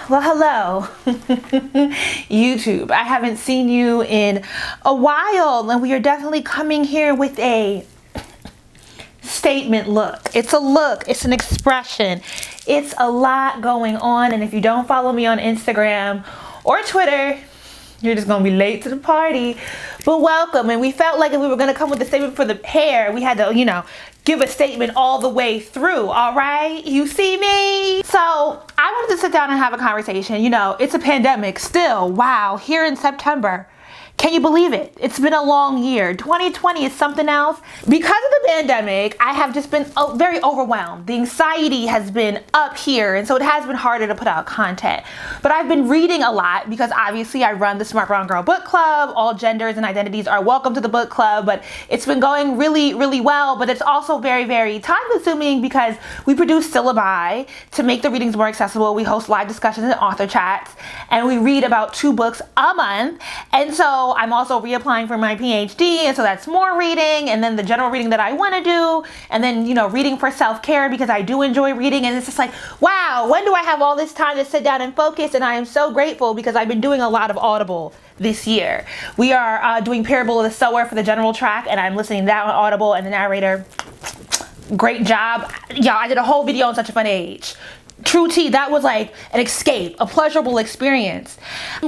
Well, hello, YouTube. I haven't seen you in a while, and we are definitely coming here with a statement look. It's a look, it's an expression, it's a lot going on, and if you don't follow me on Instagram or Twitter, you're just gonna be late to the party. But welcome. And we felt like if we were gonna come with a statement for the hair, we had to, give a statement all the way through. All right, you see me? So I wanted to sit down and have a conversation. It's a pandemic still. Wow, here in September. Can you believe it? It's been a long year. 2020 is something else. Because of the pandemic, I have just been very overwhelmed. The anxiety has been up here, and so it has been harder to put out content. But I've been reading a lot because obviously I run the Smart Brown Girl Book Club. All genders and identities are welcome to the book club, but it's been going really, really well. But it's also very, very time consuming because we produce syllabi to make the readings more accessible. We host live discussions and author chats, and we read about 2 books a month. And so I'm also reapplying for my PhD, and so that's more reading, and then the general reading that I want to do, and then reading for self-care because I do enjoy reading. And it's just like, wow, when do I have all this time to sit down and focus? And I am so grateful because I've been doing a lot of Audible this year. We are doing Parable of the Sower for the general track, and I'm listening to that on Audible, and the narrator, great job. Yeah, I did a whole video on Such a Fun Age. True tea, that was like an escape, a pleasurable experience.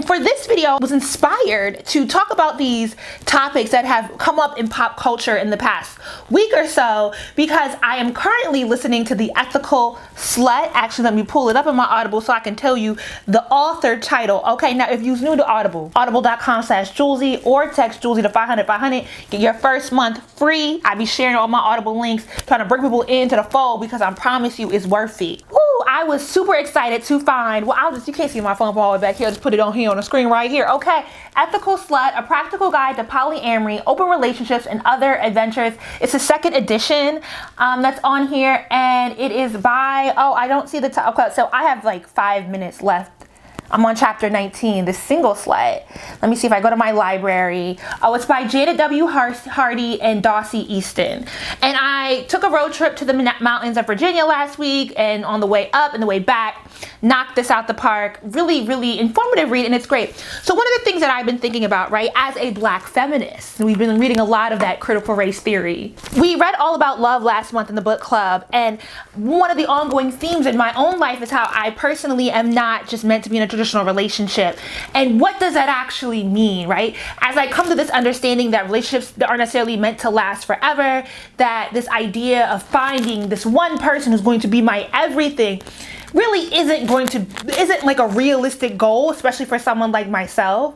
For this video, I was inspired to talk about these topics that have come up in pop culture in the past week or so because I am currently listening to The Ethical Slut. Actually, let me pull it up in my Audible so I can tell you the author title. Okay, now if you're new to Audible, audible.com/Julesy or text Julesy to 500-500. Get your first month free. I be sharing all my Audible links, trying to bring people into the fold because I promise you it's worth it. Woo! I was super excited to find, you can't see my phone from all the way back here, I'll just put it on here on the screen right here. Okay, Ethical Slut, a practical guide to polyamory, open relationships, and other adventures. It's the 2nd edition that's on here, and it is by, I don't see the top. Okay, so I have like 5 minutes left. I'm on chapter 19, The Single Slut. Let me see if I go to my library. Oh, it's by Janet W. Hardy and Dossie Easton. And I took a road trip to the mountains of Virginia last week, and on the way up and the way back, knocked this out the park. Really, really informative read, and it's great. So one of the things that I've been thinking about, right, as a Black feminist, we've been reading a lot of that critical race theory. We read all about love last month in the book club, and one of the ongoing themes in my own life is how I personally am not just meant to be in a traditional relationship. And what does that actually mean, right? As I come to this understanding that relationships aren't necessarily meant to last forever, that this idea of finding this one person who's going to be my everything really isn't like a realistic goal, especially for someone like myself.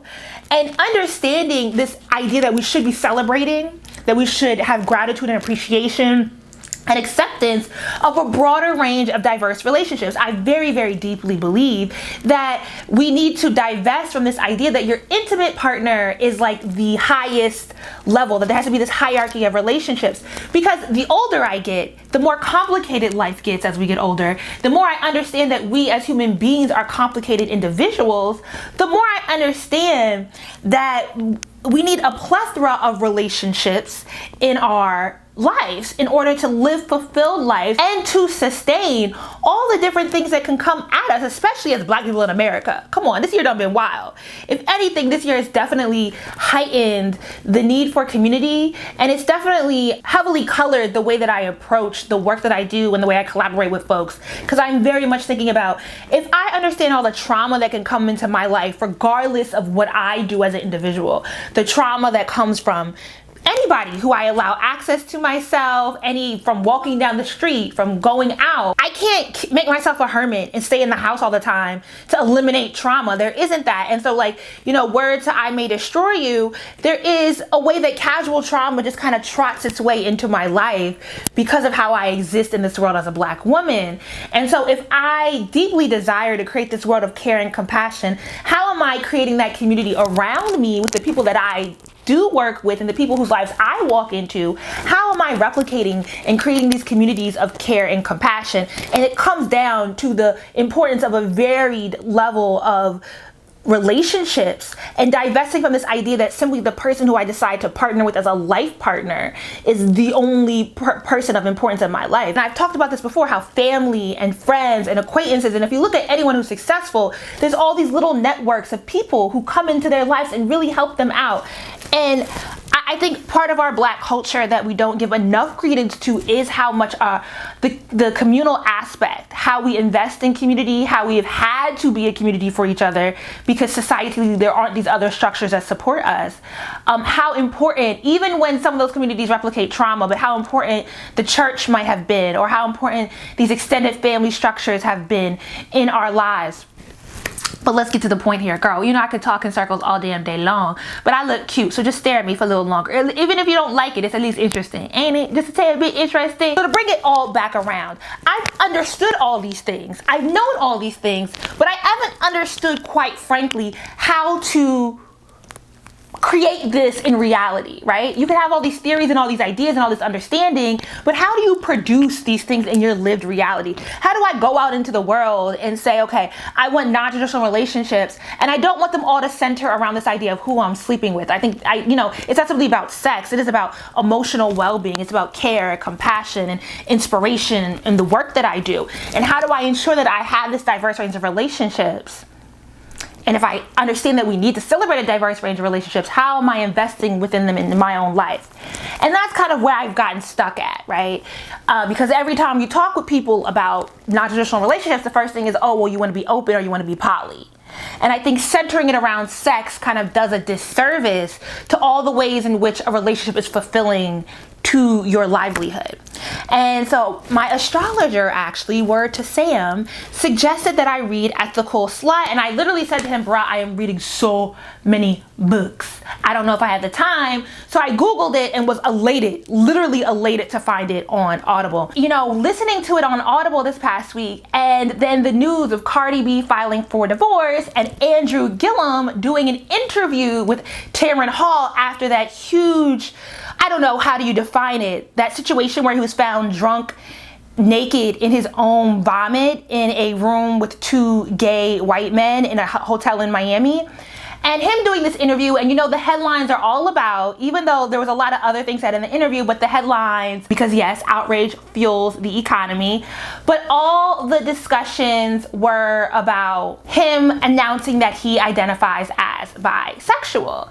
And understanding this idea that we should be celebrating, that we should have gratitude and appreciation and acceptance of a broader range of diverse relationships. I very, very deeply believe that we need to divest from this idea that your intimate partner is like the highest level, that there has to be this hierarchy of relationships. Because the older I get, the more complicated life gets as we get older, the more I understand that we as human beings are complicated individuals, the more I understand that we need a plethora of relationships in our lives in order to live fulfilled lives and to sustain all the different things that can come at us, especially as Black people in America. Come on, this year done been wild. If anything, this year has definitely heightened the need for community, and it's definitely heavily colored the way that I approach the work that I do and the way I collaborate with folks, because I'm very much thinking about, if I understand all the trauma that can come into my life regardless of what I do as an individual, the trauma that comes from anybody who I allow access to myself, from walking down the street, from going out. I can't make myself a hermit and stay in the house all the time to eliminate trauma. There isn't that. And so word to I may destroy you, there is a way that casual trauma just kind of trots its way into my life because of how I exist in this world as a Black woman. And so if I deeply desire to create this world of care and compassion, how am I creating that community around me with the people that I do work with and the people whose lives I walk into? How am I replicating and creating these communities of care and compassion? And it comes down to the importance of a varied level of relationships and divesting from this idea that simply the person who I decide to partner with as a life partner is the only person of importance in my life. And I've talked about this before, how family and friends and acquaintances, and if you look at anyone who's successful, there's all these little networks of people who come into their lives and really help them out. And I think part of our Black culture that we don't give enough credence to is how much the communal aspect, how we invest in community, how we have had to be a community for each other because societally there aren't these other structures that support us. How important, even when some of those communities replicate trauma, but how important the church might have been, or how important these extended family structures have been in our lives. But let's get to the point here, girl. You know I could talk in circles all damn day long, but I look cute, so just stare at me for a little longer. Even if you don't like it, it's at least interesting, ain't it? Just a tad bit interesting. So to bring it all back around, I've understood all these things. I've known all these things, but I haven't understood, quite frankly, how to create this in reality, right? You can have all these theories and all these ideas and all this understanding, but how do you produce these things in your lived reality? How do I go out into the world and say, okay, I want non-traditional relationships, and I don't want them all to center around this idea of who I'm sleeping with. I think, it's not simply about sex. It is about emotional well-being. It's about care, compassion, and inspiration in the work that I do. And how do I ensure that I have this diverse range of relationships? And if I understand that we need to celebrate a diverse range of relationships, how am I investing within them in my own life? And that's kind of where I've gotten stuck at, right? Because every time you talk with people about non-traditional relationships, the first thing is, oh, well, you want to be open or you want to be poly. And I think centering it around sex kind of does a disservice to all the ways in which a relationship is fulfilling to your livelihood. And so my astrologer, actually, word to Sam, suggested that I read Ethical Slut. And I literally said to him, bruh, I am reading so many books. I don't know if I have the time. So I Googled it and was elated, literally elated to find it on Audible. Listening to it on Audible this past week, and then the news of Cardi B filing for divorce and Andrew Gillum doing an interview with Tamron Hall after that huge, I don't know, how do you define it? That situation where he was found drunk, naked in his own vomit in a room with two gay white men in a hotel in Miami. And him doing this interview, and the headlines are all about, even though there was a lot of other things said in the interview, but the headlines, because yes, outrage fuels the economy, but all the discussions were about him announcing that he identifies as bisexual.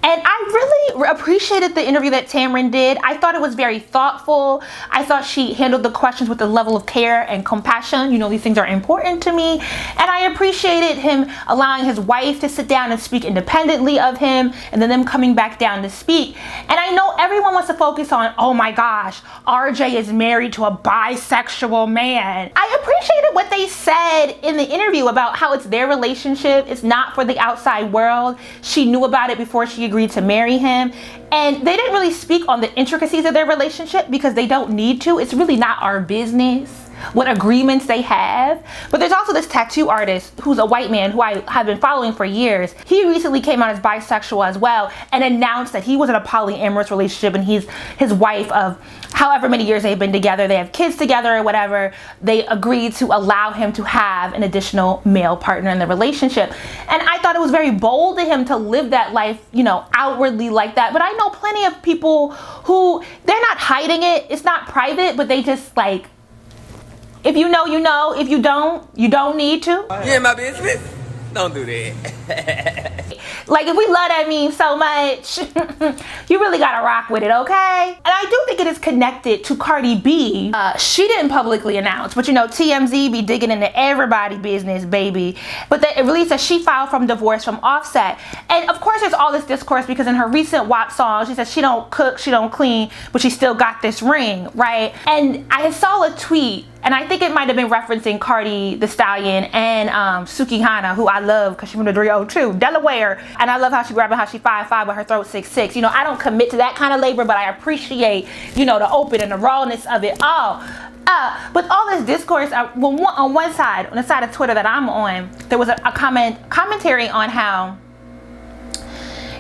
And I really appreciated the interview that Tamron did. I thought it was very thoughtful. I thought she handled the questions with a level of care and compassion. These things are important to me. And I appreciated him allowing his wife to sit down and speak independently of him, and then them coming back down to speak. And I know everyone wants to focus on, oh my gosh, RJ is married to a bisexual man. I appreciated what they said in the interview about how it's their relationship. It's not for the outside world. She knew about it before she agreed to marry him. And they didn't really speak on the intricacies of their relationship because they don't need to. It's really not our business what agreements they have. But there's also this tattoo artist who's a white man who I have been following for years. He recently came out as bisexual as well and announced that he was in a polyamorous relationship, and he's his wife of however many years they've been together. They have kids together or whatever. They agreed to allow him to have an additional male partner in the relationship. And I thought it was very bold of him to live that life, outwardly like that. But I know plenty of people who, they're not hiding it. It's not private, but they just like, if you know, you know. If you don't, you don't need to. You in my business? Don't do that. Like, if we love that meme so much, you really gotta rock with it, okay? And I do think it is connected to Cardi B. She didn't publicly announce, but TMZ be digging into everybody business, baby. But it released that she filed from divorce from Offset. And of course there's all this discourse because in her recent WAP song, she says she don't cook, she don't clean, but she still got this ring, right? And I saw a tweet, and I think it might have been referencing Cardi the Stallion and Suki Hana, who I love because she's from the 302, Delaware. And I love how she grabbing how she 5'5" with her throat 6'6". I don't commit to that kind of labor, but I appreciate, the open and the rawness of it all. But all this discourse, on one side, on the side of Twitter that I'm on, there was a commentary on how,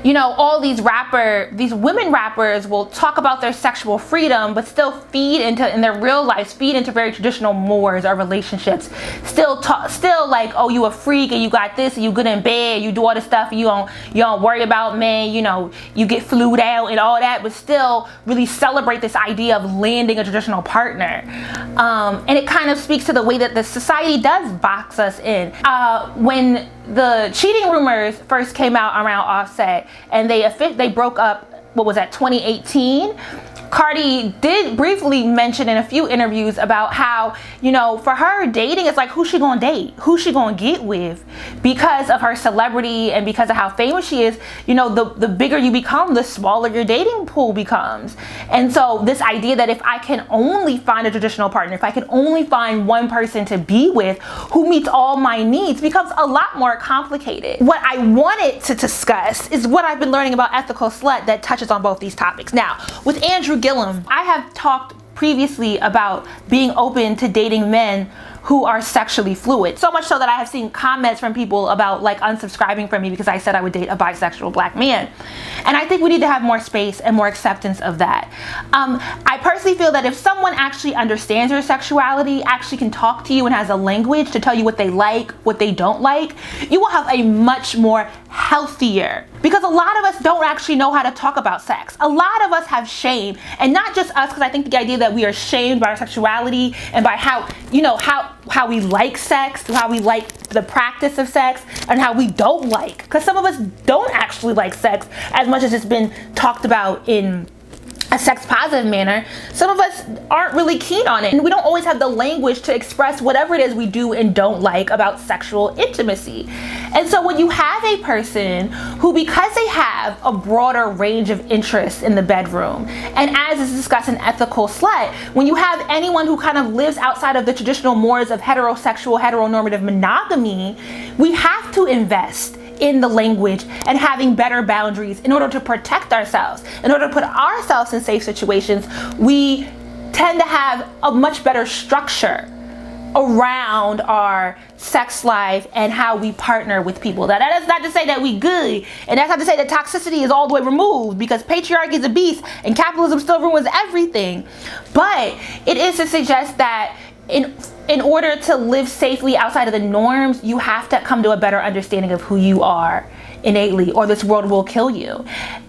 you know, all these women rappers will talk about their sexual freedom, but still in their real lives, feed into very traditional mores or relationships. Still like, oh, you a freak and you got this and you good in bed, you do all this stuff and you don't worry about men, you know, you get flued out and all that, but still really celebrate this idea of landing a traditional partner. And it kind of speaks to the way that the society does box us in. When the cheating rumors first came out around Offset and they broke up, what was that, 2018? Cardi did briefly mention in a few interviews about how, you know, for her, dating is like, who's she gonna date? Who's she gonna get with? Because of her celebrity and because of how famous she is, you know, the bigger you become, the smaller your dating pool becomes. And so this idea that if I can only find a traditional partner, if I can only find one person to be with who meets all my needs, becomes a lot more complicated. What I wanted to discuss is what I've been learning about Ethical Slut that touches on both these topics. Now, with Andrew Gillum, I have talked previously about being open to dating men who are sexually fluid. So much so that I have seen comments from people about like unsubscribing from me because I said I would date a bisexual black man. And I think we need to have more space and more acceptance of that. I personally feel that if someone actually understands your sexuality, actually can talk to you and has a language to tell you what they like, what they don't like, you will have a much more healthier, because a lot of us don't actually know how to talk about sex. A lot of us have shame, and not just us, because I think the idea that we are shamed by our sexuality and by how, you know, how we like sex, how we like the practice of sex, and how we don't like, because some of us don't actually like sex as much as it's been talked about in a sex positive manner. Some of us aren't really keen on it, and we don't always have the language to express whatever it is we do and don't like about sexual intimacy. And so when you have a person who, because they have a broader range of interests in the bedroom, and as is discussed in Ethical Slut, when you have anyone who kind of lives outside of the traditional mores of heteronormative monogamy, we have to invest in the language and having better boundaries in order to protect ourselves, in order to put ourselves in safe situations. We tend to have a much better structure around our sex life and how we partner with people. Now, that is not to say that we good, and that's not to say that toxicity is all the way removed, because patriarchy is a beast and capitalism still ruins everything. But it is to suggest that in order to live safely outside of the norms, you have to come to a better understanding of who you are innately, or this world will kill you.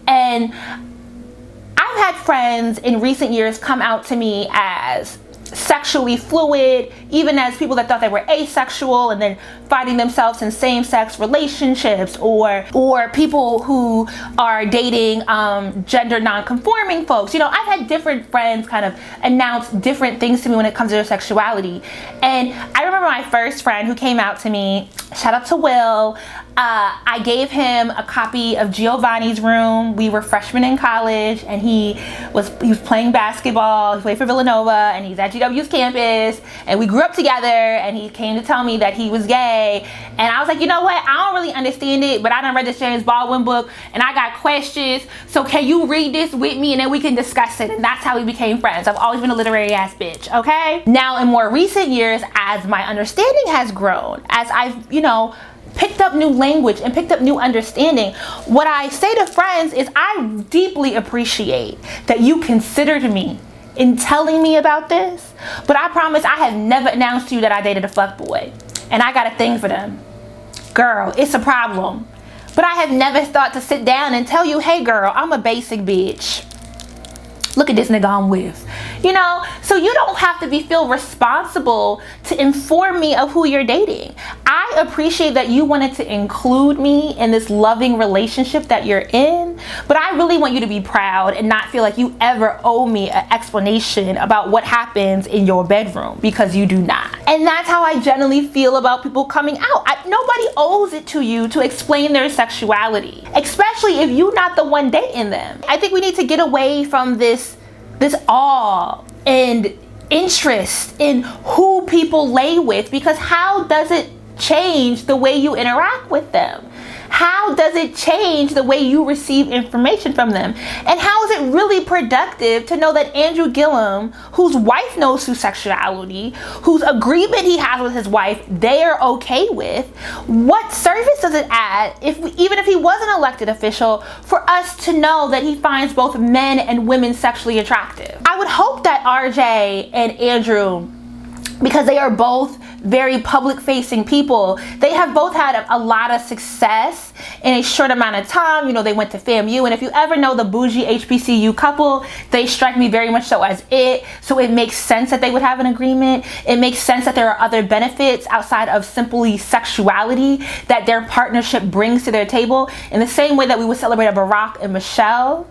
And I've had friends in recent years come out to me as sexually fluid, even as people that thought they were asexual and then finding themselves in same-sex relationships, or people who are dating gender non-conforming folks. You know, I've had different friends kind of announce different things to me when it comes to their sexuality. And I remember my first friend who came out to me, shout out to Will, I gave him a copy of Giovanni's Room. We were freshmen in college, and he was playing basketball. He played for Villanova, and he's at GW's campus, and we grew up together, and he came to tell me that he was gay. And I was like, you know what, I don't really understand it, but I done read the James Baldwin book, and I got questions, so can you read this with me, and then we can discuss it. And that's how we became friends. I've always been a literary ass bitch, okay? Now, in more recent years, as my understanding has grown, as I've, you know, picked up new language and picked up new understanding, what I say to friends is, I deeply appreciate that you considered me in telling me about this, but I promise I have never announced to you that I dated a fuckboy and I got a thing for them. Girl, it's a problem. But I have never thought to sit down and tell you, hey girl, I'm a basic bitch. Look at this nigga I'm with. You know, so you don't have to feel responsible to inform me of who you're dating. I appreciate that you wanted to include me in this loving relationship that you're in, but I really want you to be proud and not feel like you ever owe me an explanation about what happens in your bedroom, because you do not. And that's how I generally feel about people coming out. Nobody owes it to you to explain their sexuality, especially if you're not the one dating them. I think we need to get away from this awe and interest in who people lay with, because how does it change the way you interact with them? how does it change the way you receive information from them? And how is it really productive to know that Andrew Gillum, whose wife knows his sexuality, whose agreement he has with his wife, they are okay with? What service does it add, even if he was an elected official, for us to know that he finds both men and women sexually attractive? I would hope that RJ and Andrew, because they are both very public facing people, they have both had a lot of success in a short amount of time. You know, they went to FAMU, and if you ever know the bougie HBCU couple, they strike me very much so as it. So it makes sense that they would have an agreement. It makes sense that there are other benefits outside of simply sexuality that their partnership brings to their table, in the same way that we would celebrate a Barack and Michelle.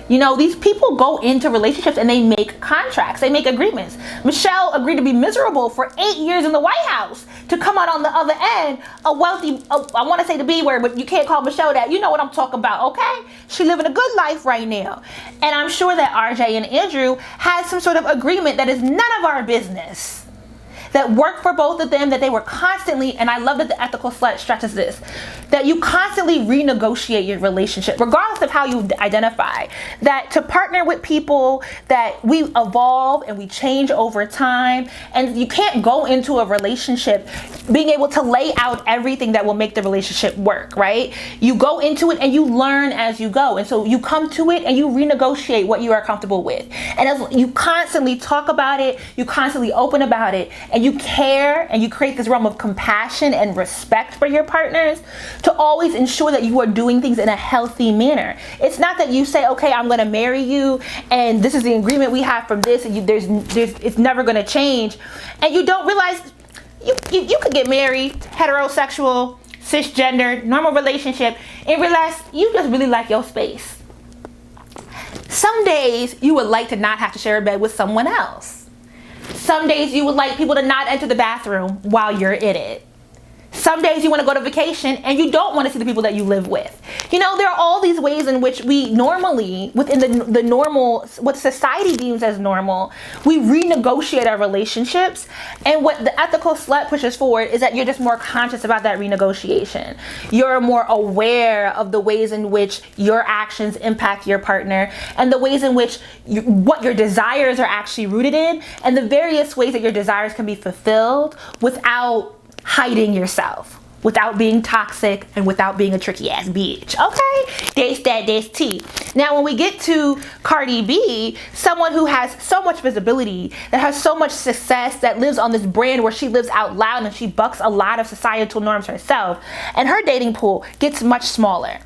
You know, these people go into relationships and they make contracts, they make agreements. Michelle agreed to be miserable for 8 years in the White House to come out on the other end a wealthy, I want to say the B word, but you can't call Michelle that. You know what I'm talking about, okay? She living a good life right now. And I'm sure that RJ and Andrew had some sort of agreement that is none of our business, that worked for both of them, that they were constantly, and I love that the ethical slut stresses this, that you constantly renegotiate your relationship, regardless of how you identify. That to partner with people, that we evolve and we change over time, and you can't go into a relationship being able to lay out everything that will make the relationship work, right? You go into it and you learn as you go, and so you come to it and you renegotiate what you are comfortable with. And as you constantly talk about it, you constantly open about it, and you care, and you create this realm of compassion and respect for your partners, to always ensure that you are doing things in a healthy manner. It's not that you say, okay, I'm going to marry you, and this is the agreement we have from this, and it's never going to change, and you don't realize you could get married, heterosexual, cisgender, normal relationship, and realize you just really like your space. Some days you would like to not have to share a bed with someone else. Some days you would like people to not enter the bathroom while you're in it. Some days you want to go to vacation and you don't want to see the people that you live with. You know, there are all these ways in which we normally, within the normal, what society deems as normal, we renegotiate our relationships. And what the ethical slut pushes forward is that you're just more conscious about that renegotiation. You're more aware of the ways in which your actions impact your partner, and the ways in which what your desires are actually rooted in, and the various ways that your desires can be fulfilled without hiding yourself, without being toxic, and without being a tricky ass bitch. Okay, that's T. Now when we get to Cardi B, someone who has so much visibility, that has so much success, that lives on this brand where she lives out loud and she bucks a lot of societal norms herself, and her dating pool gets much smaller.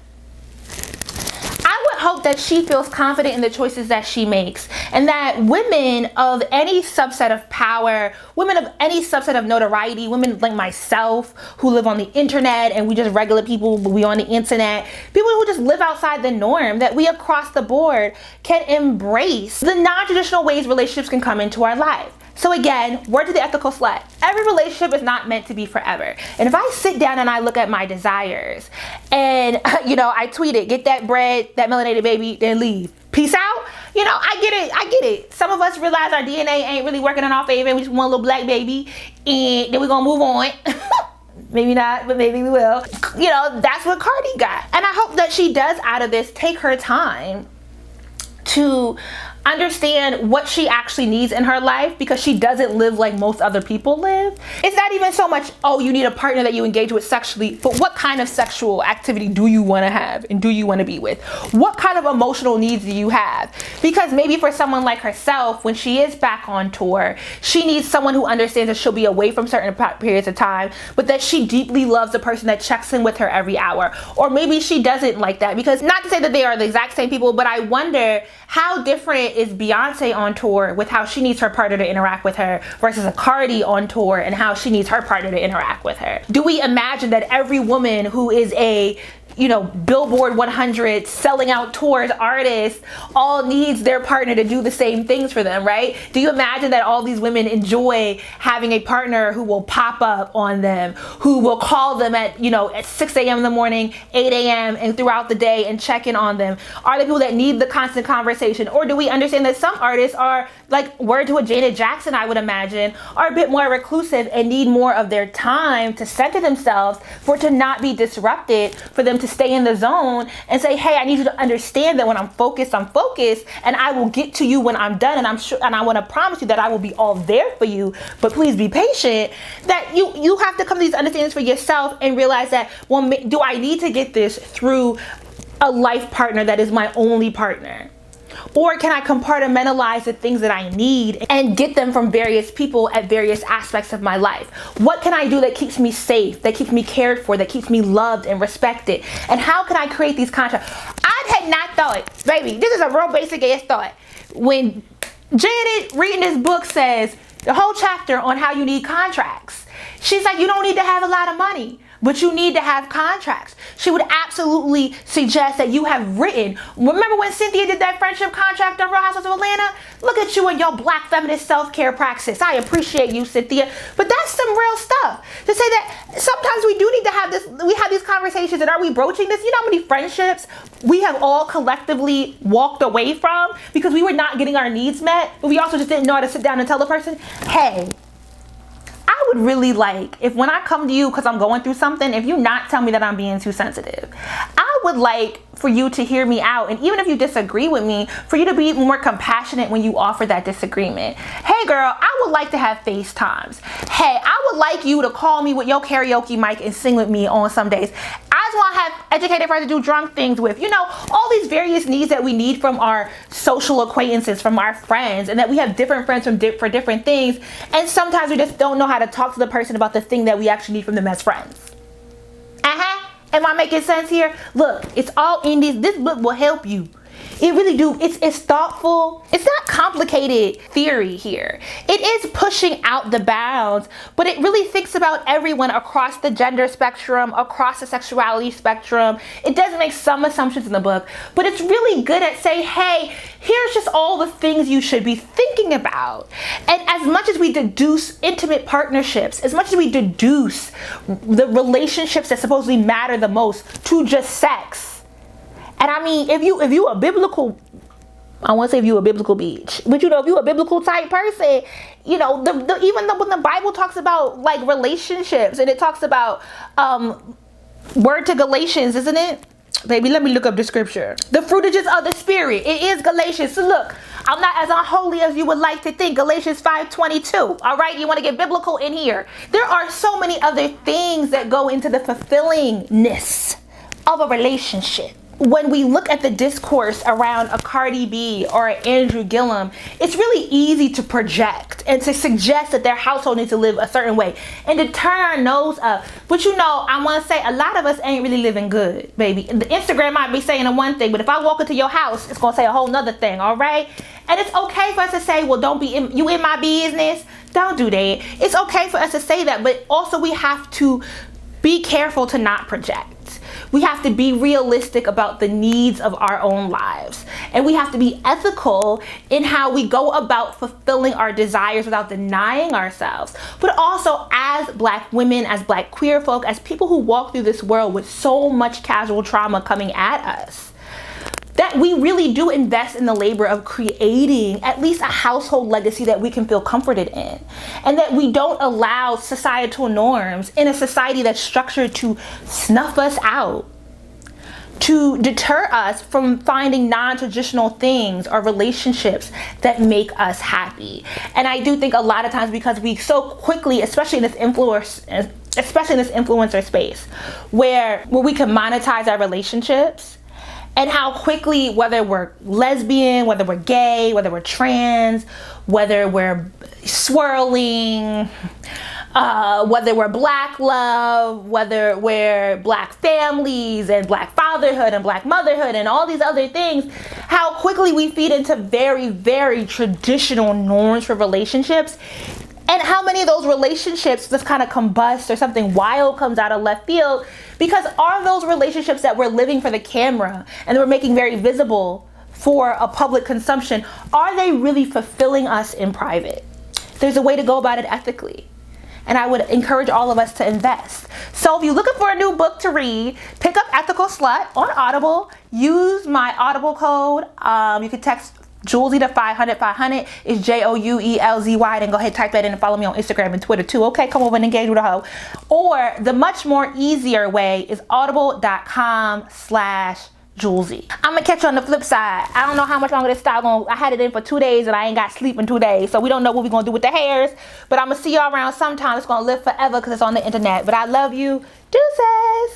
I would hope that she feels confident in the choices that she makes, and that women of any subset of power, women of any subset of notoriety, women like myself who live on the internet, and we just regular people, but we on the internet, people who just live outside the norm, that we across the board can embrace the non-traditional ways relationships can come into our life. So again, word to the ethical slut, every relationship is not meant to be forever. And if I sit down and I look at my desires, and you know, I tweet it, get that bread, that melanated baby, then leave, peace out. You know, I get it. Some of us realize our DNA ain't really working in our favor. We just want a little black baby, and then we're gonna move on. Maybe not, but maybe we will. You know, that's what Cardi got. And I hope that she does out of this take her time to understand what she actually needs in her life, because she doesn't live like most other people live. It's not even so much, oh, you need a partner that you engage with sexually, but what kind of sexual activity do you want to have and do you want to be with? What kind of emotional needs do you have? Because maybe for someone like herself, when she is back on tour, she needs someone who understands that she'll be away from certain periods of time, but that she deeply loves the person that checks in with her every hour. Or maybe she doesn't like that, because not to say that they are the exact same people, but I wonder how different is Beyonce on tour with how she needs her partner to interact with her versus a Cardi on tour and how she needs her partner to interact with her. Do we imagine that every woman who is a, you know, Billboard 100 selling out tours artist all needs their partner to do the same things for them, right? Do you imagine that all these women enjoy having a partner who will pop up on them, who will call them at, you know, at 6 a.m. in the morning, 8 a.m. and throughout the day and check in on them? Are they people that need the constant conversation? Or do we understand that some artists are, like word to a Janet Jackson, I would imagine, are a bit more reclusive and need more of their time to center themselves, for it to not be disrupted, for them to stay in the zone and say, hey, I need you to understand that when I'm focused, and I will get to you when I'm done, and I'm sure, and I want to promise you that I will be all there for you, but please be patient. That you have to come to these understandings for yourself and realize that, well, do I need to get this through a life partner that is my only partner? Or can I compartmentalize the things that I need and get them from various people at various aspects of my life? What can I do that keeps me safe, that keeps me cared for, that keeps me loved and respected? And how can I create these contracts? I had not thought, baby, this is a real basic ass thought. When Janet reading this book says, the whole chapter on how you need contracts. She's like, you don't need to have a lot of money, but you need to have contracts. She would absolutely suggest that you have written. Remember when Cynthia did that friendship contract on Real Housewives of Atlanta? Look at you and your black feminist self-care praxis. I appreciate you, Cynthia. But that's some real stuff. To say that sometimes we do need to have this, we have these conversations, and are we broaching this? You know how many friendships we have all collectively walked away from because we were not getting our needs met, but we also just didn't know how to sit down and tell the person, hey, I would really like, if when I come to you because I'm going through something, if you not tell me that I'm being too sensitive, I would like for you to hear me out. And even if you disagree with me, for you to be more compassionate when you offer that disagreement. Hey girl, I would like to have FaceTimes. Hey, I would like you to call me with your karaoke mic and sing with me on some days. I just want to have educated friends to do drunk things with. You know, all these various needs that we need from our social acquaintances, from our friends, and that we have different friends for different things. And sometimes we just don't know how to talk to the person about the thing that we actually need from them as friends. Am I making sense here? Look, it's all in this book will help you. It really do. It's thoughtful. It's not complicated theory here. It is pushing out the bounds, but it really thinks about everyone across the gender spectrum, across the sexuality spectrum. It does make some assumptions in the book, but it's really good at saying, hey, here's just all the things you should be thinking about. And as much as we deduce intimate partnerships, as much as we deduce the relationships that supposedly matter the most to just sex, and I mean, if you a biblical, I want to say if you a biblical bitch, but you know, if you a biblical type person, you know, even when the Bible talks about like relationships, and it talks about word to Galatians, isn't it? Baby, let me look up the scripture. The fruitages of the spirit. It is Galatians. So look, I'm not as unholy as you would like to think. Galatians 5:22. All right, you want to get biblical in here. There are so many other things that go into the fulfillingness of a relationship. When we look at the discourse around a Cardi B or an Andrew Gillum, it's really easy to project and to suggest that their household needs to live a certain way and to turn our nose up. But you know, I want to say a lot of us ain't really living good, baby. The Instagram might be saying one thing, but if I walk into your house, it's going to say a whole nother thing, all right? And it's okay for us to say, well, don't be you in my business. Don't do that. It's okay for us to say that, but also we have to be careful to not project. We have to be realistic about the needs of our own lives. And we have to be ethical in how we go about fulfilling our desires without denying ourselves. But also as Black women, as Black queer folk, as people who walk through this world with so much casual trauma coming at us, that we really do invest in the labor of creating at least a household legacy that we can feel comforted in. And that we don't allow societal norms in a society that's structured to snuff us out, to deter us from finding non-traditional things or relationships that make us happy. And I do think a lot of times, because we so quickly, especially in this influencer space, where we can monetize our relationships, and how quickly, whether we're lesbian, whether we're gay, whether we're trans, whether we're swirling, whether we're Black love, whether we're Black families and Black fatherhood and Black motherhood and all these other things, how quickly we feed into very, very traditional norms for relationships. And how many of those relationships just kind of combust or something wild comes out of left field, because are those relationships that we're living for the camera and that we're making very visible for a public consumption, are they really fulfilling us in private? There's a way to go about it ethically. And I would encourage all of us to invest. So if you're looking for a new book to read, pick up Ethical Slut on Audible. Use my Audible code. You can text Julesy to 500 is JOUELZY. Then go ahead, type that in and follow me on Instagram and Twitter too. Okay, come over and engage with a hoe. Or the much more easier way is audible.com/Julesy. I'm gonna catch you on the flip side. I don't know how much longer this style going. I had it in for 2 days and I ain't got sleep in 2 days, so we don't know what we're gonna do with the hairs. But I'm gonna see y'all around sometime. It's gonna live forever because it's on the internet. But I love you. Deuces.